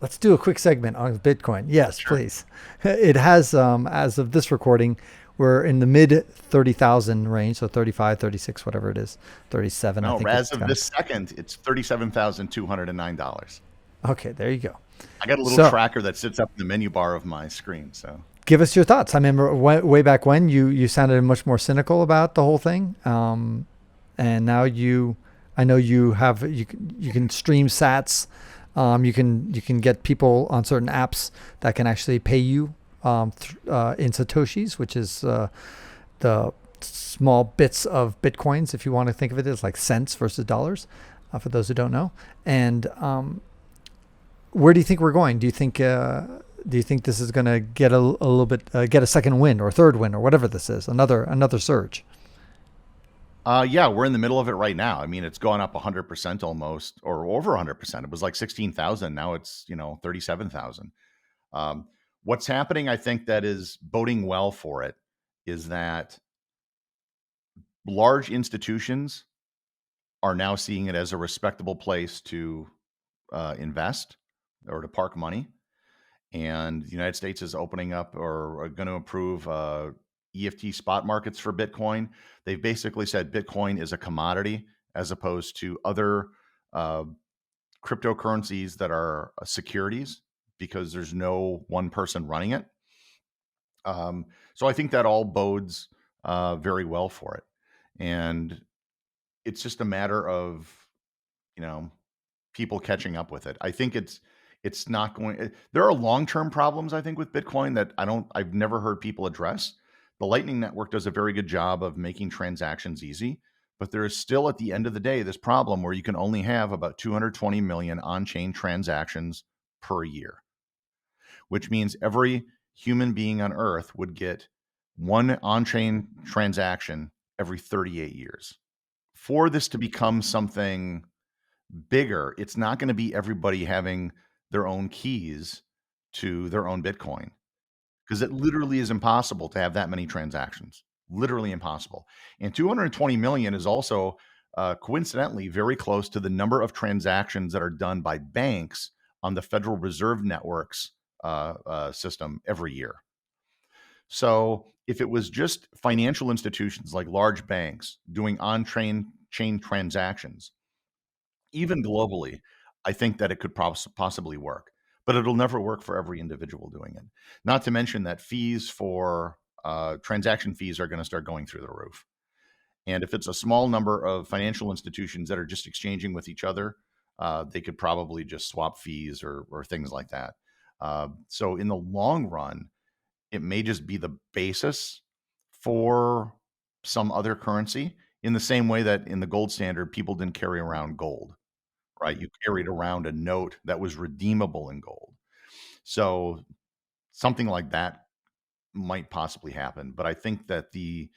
Let's do a quick segment on Bitcoin. Yes, Sure. please. It has, as of this recording, we're in the mid 30,000 range, so 35, 36, whatever it is, 37. I No, think as it's of gone. this second, it's $37,209. Okay, there you go. I got a little So, tracker that sits up in the menu bar of my screen. So give us your thoughts. I remember way back when you sounded much more cynical about the whole thing, and now I know you can stream Sats. You can get people on certain apps that can actually pay you in satoshis, which is the small bits of bitcoins, if you want to think of it as like cents versus dollars, for those who don't know. And where do you think we're going? Do you think this is going to get a little bit get a second win or third win or whatever this is, another surge? yeah, we're in the middle of it right now. I mean, it's gone up 100% almost, or over 100%. It was like 16,000. Now it's, 37,000. What's happening, I think, that is boding well for it is that large institutions are now seeing it as a respectable place to invest or to park money. And the United States is opening up or are going to approve EFT spot markets for Bitcoin. They've basically said Bitcoin is a commodity as opposed to other uh, cryptocurrencies that are securities because there's no one person running it. So I think that all bodes very well for it. And it's just a matter of, you know, people catching up with it. I think it's not going there are long-term problems I think with Bitcoin that I've never heard people address. The Lightning Network does a very good job of making transactions easy, but there is still at the end of the day this problem where you can only have about 220 million on-chain transactions per year, which means every human being on earth would get one on-chain transaction every 38 years. For this to become something bigger, it's not going to be everybody having their own keys to their own Bitcoin because it literally is impossible to have that many transactions. Literally impossible. And 220 million is also coincidentally very close to the number of transactions that are done by banks on the Federal Reserve Network's system every year. So if it was just financial institutions like large banks doing on chain transactions, even globally, I think that it could possibly work, but it'll never work for every individual doing it. Not to mention that fees for transaction fees are going to start going through the roof. And if it's a small number of financial institutions that are just exchanging with each other, they could probably just swap fees or things like that. So in the long run, it may just be the basis for some other currency in the same way that in the gold standard, people didn't carry around gold, right? You carried around a note that was redeemable in gold. So something like that might possibly happen. But I think that the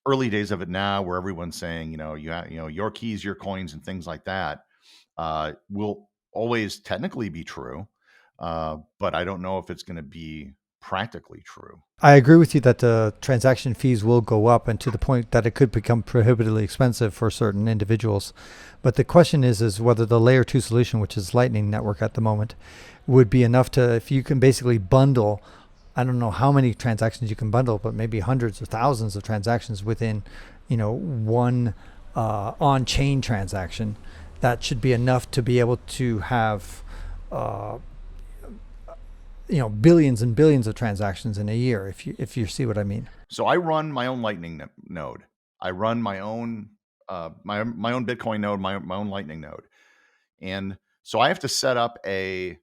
early days of it now, where everyone's saying, your keys, your coins, and things like that, will always technically be true. But I don't know if it's going to be practically true. I agree with you that the transaction fees will go up, and to the point that it could become prohibitively expensive for certain individuals. But the question is whether the layer two solution, which is Lightning Network at the moment, would be enough to, if you can basically bundle, I don't know how many transactions you can bundle, but maybe hundreds or thousands of transactions within, one on-chain transaction. That should be enough to be able to have uh, billions and billions of transactions in a year, if you see what I mean. So I run my own Lightning node. I run my own my own Bitcoin node, my own Lightning node, and so I have to set up a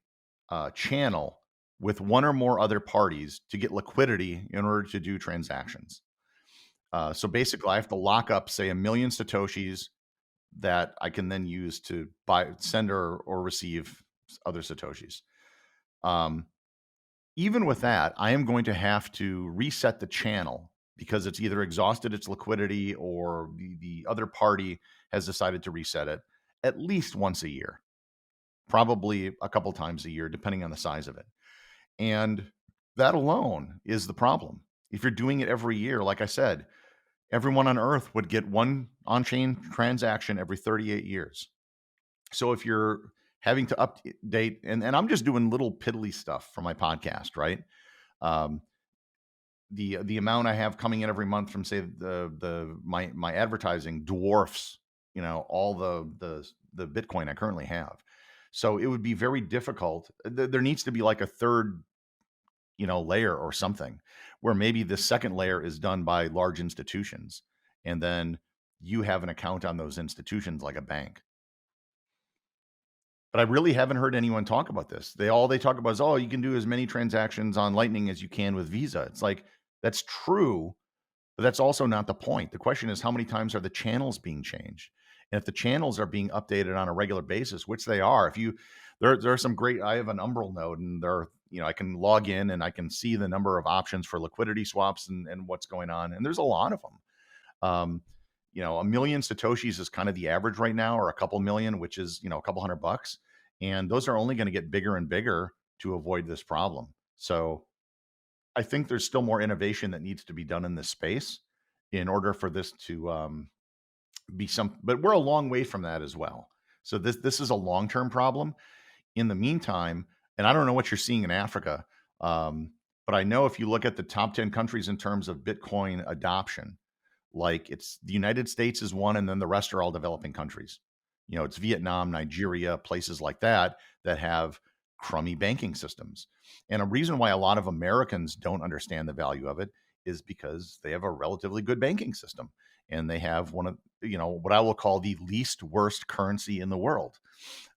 channel with one or more other parties to get liquidity in order to do transactions. So basically, I have to lock up, say, a million satoshis that I can then use to send or receive other satoshis. Um, Even with that, I am going to have to reset the channel because it's either exhausted its liquidity or the other party has decided to reset it at least once a year, probably a couple times a year, depending on the size of it. And that alone is the problem. If you're doing it every year, like I said, everyone on earth would get one on chain transaction every 38 years. So if you're having to update, and I'm just doing little piddly stuff for my podcast, right? Um, the amount I have coming in every month from, say, my advertising dwarfs, all the Bitcoin I currently have. So it would be very difficult. There needs to be like a third, layer or something, where maybe the second layer is done by large institutions, and then you have an account on those institutions like a bank. But I really haven't heard anyone talk about this. They talk about is, oh, you can do as many transactions on Lightning as you can with Visa. It's like, that's true, but that's also not the point. The question is, how many times are the channels being changed? And if the channels are being updated on a regular basis, which they are, there are some great, I have an Umbral node, and I can log in and I can see the number of options for liquidity swaps and what's going on. And there's a lot of them. 1 million Satoshis is kind of the average right now, or a couple million, which is, a couple $100. And those are only going to get bigger and bigger to avoid this problem. So I think there's still more innovation that needs to be done in this space in order for this to be but we're a long way from that as well. So this is a long-term problem. In the meantime, and I don't know what you're seeing in Africa, but I know if you look at the top 10 countries in terms of Bitcoin adoption, like it's the United States is one, and then the rest are all developing countries. It's Vietnam, Nigeria, places like that have crummy banking systems. And a reason why a lot of Americans don't understand the value of it is because they have a relatively good banking system, and they have one of, what I will call the least worst currency in the world.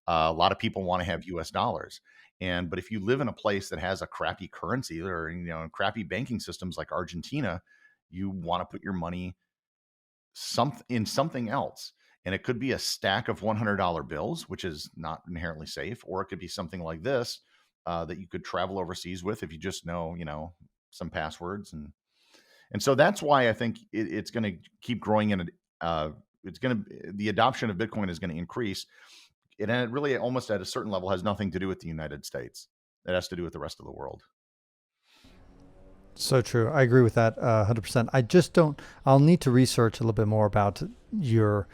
A lot of people want to have US dollars. But if you live in a place that has a crappy currency, or, crappy banking systems like Argentina, you want to put your money in something else. And it could be a stack of $100 bills, which is not inherently safe, or it could be something like this that you could travel overseas with if you just know, some passwords. And so that's why I think it's going to keep growing, and the adoption of Bitcoin is going to increase. And it really, almost at a certain level, has nothing to do with the United States. It has to do with the rest of the world. So true. I agree with that 100%. I'll need to research a little bit more about your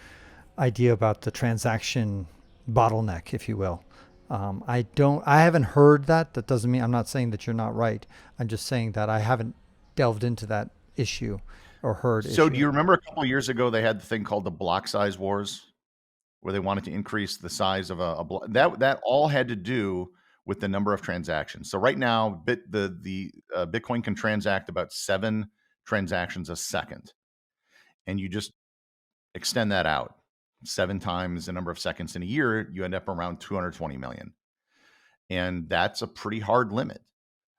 idea about the transaction bottleneck, if you will. I haven't heard that. That doesn't mean, I'm not saying that you're not right. I'm just saying that I haven't delved into that issue or heard. So do you remember a couple of years ago, they had the thing called the block size wars, where they wanted to increase the size of a block? That all had to do with the number of transactions. So right now, Bitcoin can transact about 7 transactions a second, and you just extend that out 7 times the number of seconds in a year, you end up around 220 million, and that's a pretty hard limit.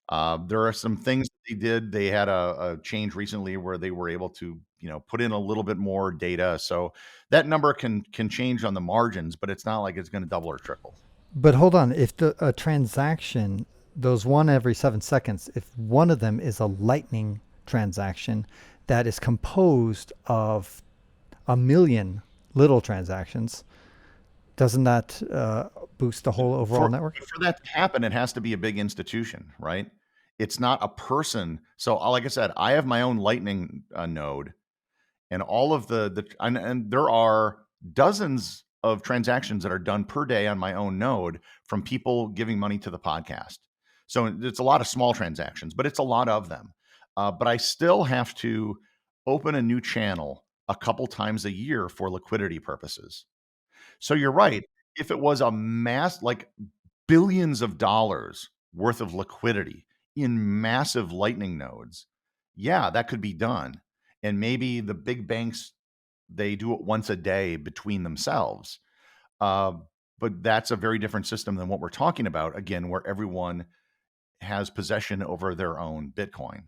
There are some things they did. They had a change recently where they were able to, put in a little bit more data, so that number can change on the margins, but it's not like it's going to double or triple. But hold on, if a transaction, those one every 7 seconds, if one of them is a Lightning transaction that is composed of 1 million little transactions, doesn't that boost the whole overall network? For that to happen, it has to be a big institution, right? It's not a person. So, like I said, I have my own Lightning node, and all of and there are dozens of transactions that are done per day on my own node from people giving money to the podcast. So it's a lot of small transactions, but it's a lot of them. But I still have to open a new channel a couple times a year for liquidity purposes. So you're right. If it was a mass, like billions of dollars worth of liquidity in massive Lightning nodes, yeah, that could be done. And maybe the big banks, they do it once a day between themselves. But that's a very different system than what we're talking about, again, where everyone has possession over their own Bitcoin.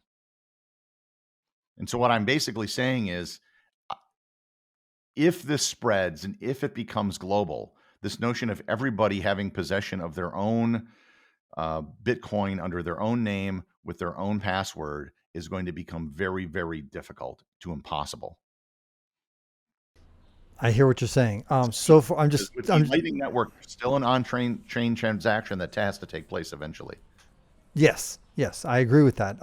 And so what I'm basically saying is, if this spreads and if it becomes global, this notion of everybody having possession of their own Bitcoin under their own name with their own password is going to become very, very difficult to impossible. I hear what you're saying. I'm just with the Lightning Network, still an on-chain transaction that has to take place eventually. Yes, I agree with that.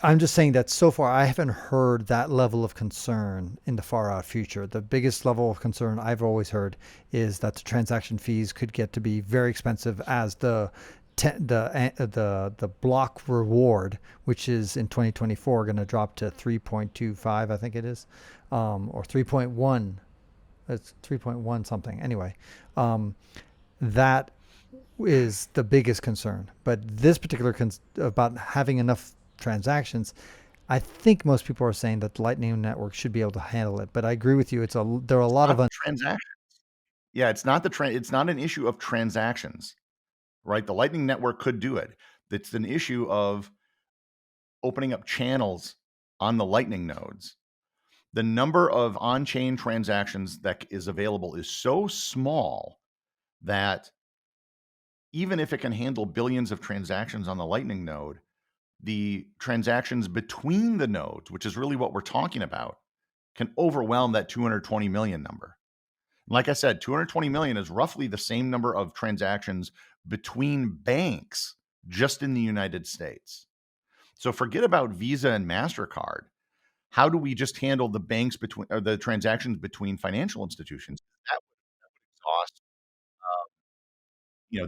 I'm just saying that so far I haven't heard that level of concern in the far out future. The biggest level of concern I've always heard is that the transaction fees could get to be very expensive as the block reward, which is in 2024 going to drop to 3.25, I think it is, or 3.1. It's 3.1 something. Anyway, that is the biggest concern. But this particular about having enough transactions, I think most people are saying that the Lightning Network should be able to handle it. But I agree with you. There are a lot Not of the transaction. Yeah, it's not it's not an issue of transactions, right? The Lightning Network could do it. It's an issue of opening up channels on the Lightning nodes. The number of on-chain transactions that is available is so small that even if it can handle billions of transactions on the Lightning node, the transactions between the nodes, which is really what we're talking about, can overwhelm that 220 million number. Like I said, 220 million is roughly the same number of transactions between banks just in the United States. So forget about Visa and MasterCard. How do we just handle the banks between, or the transactions between financial institutions? That would exhaust,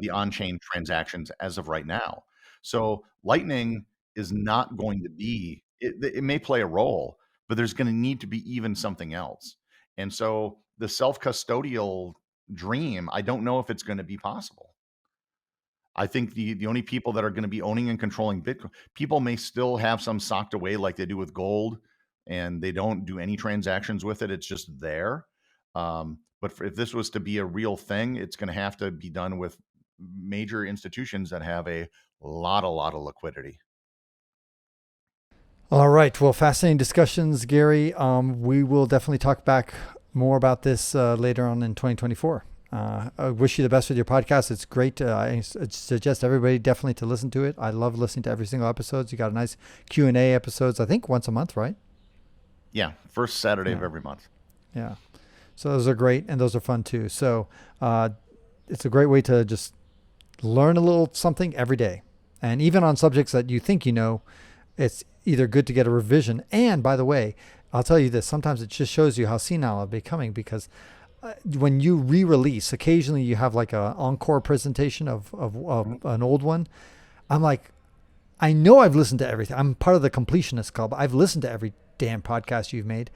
the on-chain transactions as of right now. So Lightning is not going to be. It may play a role, but there's going to need to be even something else. And so the self-custodial dream, I don't know if it's going to be possible. I think the only people that are going to be owning and controlling Bitcoin, people may still have some socked away like they do with gold, and they don't do any transactions with it. It's just there. But if this was to be a real thing, it's going to have to be done with major institutions that have a lot of liquidity. All right. Well, fascinating discussions, Gary. We will definitely talk back more about this later on in 2024. I wish you the best with your podcast. It's great. I suggest everybody definitely to listen to it. I love listening to every single episode. You got a nice Q&A episodes, I think once a month, right? Yeah, first Saturday of Yeah. every month. Yeah. So those are great, and those are fun too. So it's a great way to just learn a little something every day. And even on subjects that you think you know, it's either good to get a revision. And by the way, I'll tell you this, sometimes it just shows you how senile I'm becoming, because when you re-release, occasionally you have like a encore presentation of an old one. I'm like, I know I've listened to everything. I'm part of the completionist club. I've listened to every damn podcast you've made.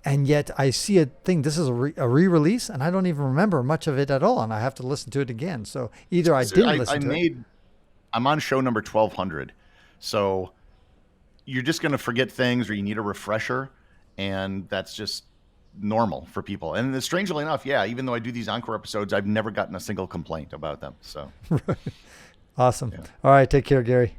And yet I see a thing, this is a re-release, and I don't even remember much of it at all. And I have to listen to it again. So either I So didn't listen to it. I'm on show number 1200. So you're just going to forget things, or you need a refresher, and that's just normal for people. And strangely enough, yeah, even though I do these encore episodes, I've never gotten a single complaint about them. So Awesome. yeah. All right. Take care, Gary.